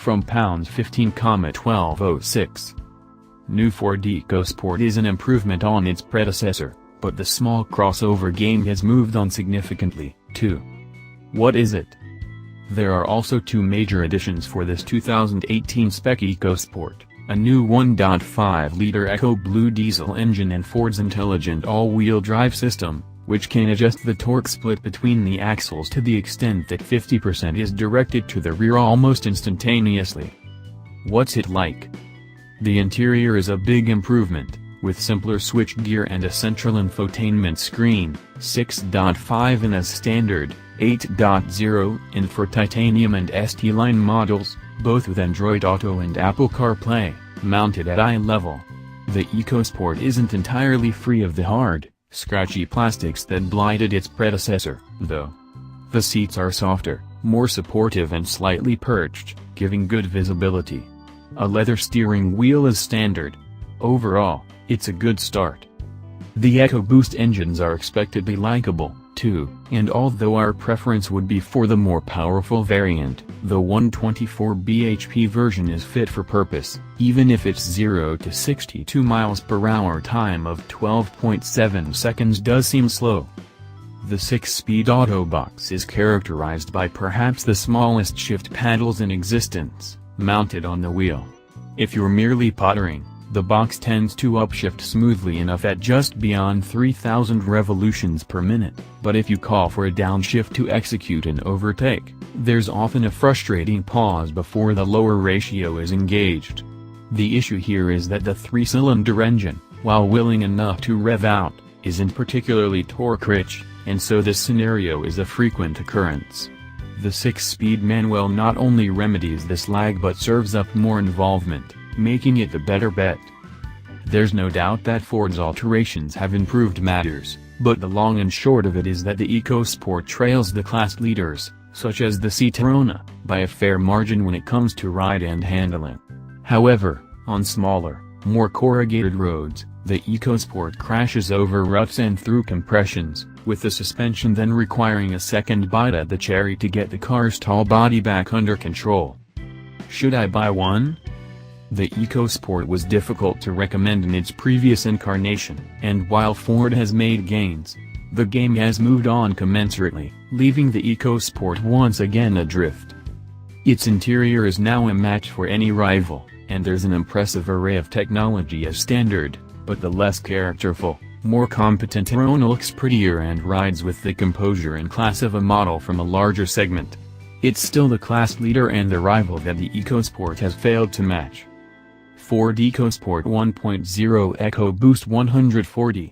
from £15,1206. New Ford Ecosport is an improvement on its predecessor, but the small crossover game has moved on significantly, too. What is it? There are also two major additions for this 2018 spec EcoSport, a new 1.5-liter Ecoblue diesel engine and Ford's intelligent all-wheel drive system, which can adjust the torque split between the axles to the extent that 50% is directed to the rear almost instantaneously. What's it like? The interior is a big improvement, with simpler switchgear and a central infotainment screen, 6.5 in as standard, 8.0 in for titanium and ST-line models, both with Android Auto and Apple CarPlay, mounted at eye level. The EcoSport isn't entirely free of the hard, scratchy plastics that blighted its predecessor, though. The seats are softer, more supportive and slightly perched, giving good visibility. A leather steering wheel is standard. Overall, it's a good start. The EcoBoost engines are expectedly likable, too, and although our preference would be for the more powerful variant, the 124 bhp version is fit for purpose, even if its 0 to 62 miles per hour time of 12.7 seconds does seem slow. The 6-speed auto box is characterized by perhaps the smallest shift paddles in existence, mounted on the wheel. If you're merely pottering, the box tends to upshift smoothly enough at just beyond 3,000 revolutions per minute, but if you call for a downshift to execute an overtake, there's often a frustrating pause before the lower ratio is engaged. The issue here is that the 3-cylinder engine, while willing enough to rev out, isn't particularly torque-rich, and so this scenario is a frequent occurrence. The 6-speed manual not only remedies this lag but serves up more involvement, making it the better bet. There's no doubt that Ford's alterations have improved matters, but the long and short of it is that the EcoSport trails the class leaders, such as the Citroën, by a fair margin when it comes to ride and handling. However, on smaller, more corrugated roads, the EcoSport crashes over ruts and through compressions, with the suspension then requiring a second bite at the cherry to get the car's tall body back under control. Should I buy one? The EcoSport was difficult to recommend in its previous incarnation, and while Ford has made gains, the game has moved on commensurately, leaving the EcoSport once again adrift. Its interior is now a match for any rival, and there's an impressive array of technology as standard, but the less characterful, more competent Citroën looks prettier and rides with the composure and class of a model from a larger segment. It's still the class leader and the rival that the EcoSport has failed to match. Ford Ecosport 1.0 EcoBoost 140.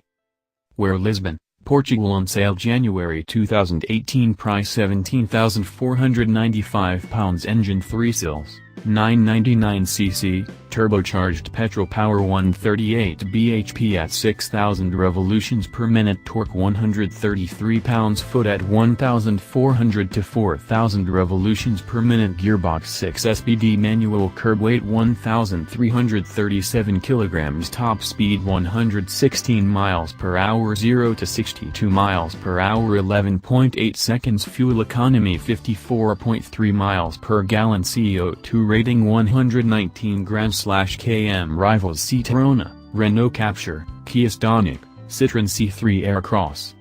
Where Lisbon, Portugal on sale January 2018 price £17,495 engine 3 sills, 999cc, turbocharged petrol power 138 bhp at 6,000 revolutions per minute torque 133 pounds-foot at 1,400 to 4,000 revolutions per minute gearbox 6 SPD manual curb weight 1,337 kilograms top speed 116 miles per hour 0 to 62 miles per hour 11.8 seconds fuel economy 54.3 miles per gallon CO2 rating 119 g/km rivals Citroën, Renault Captur, Kia Stonic, Citroën C3 Aircross.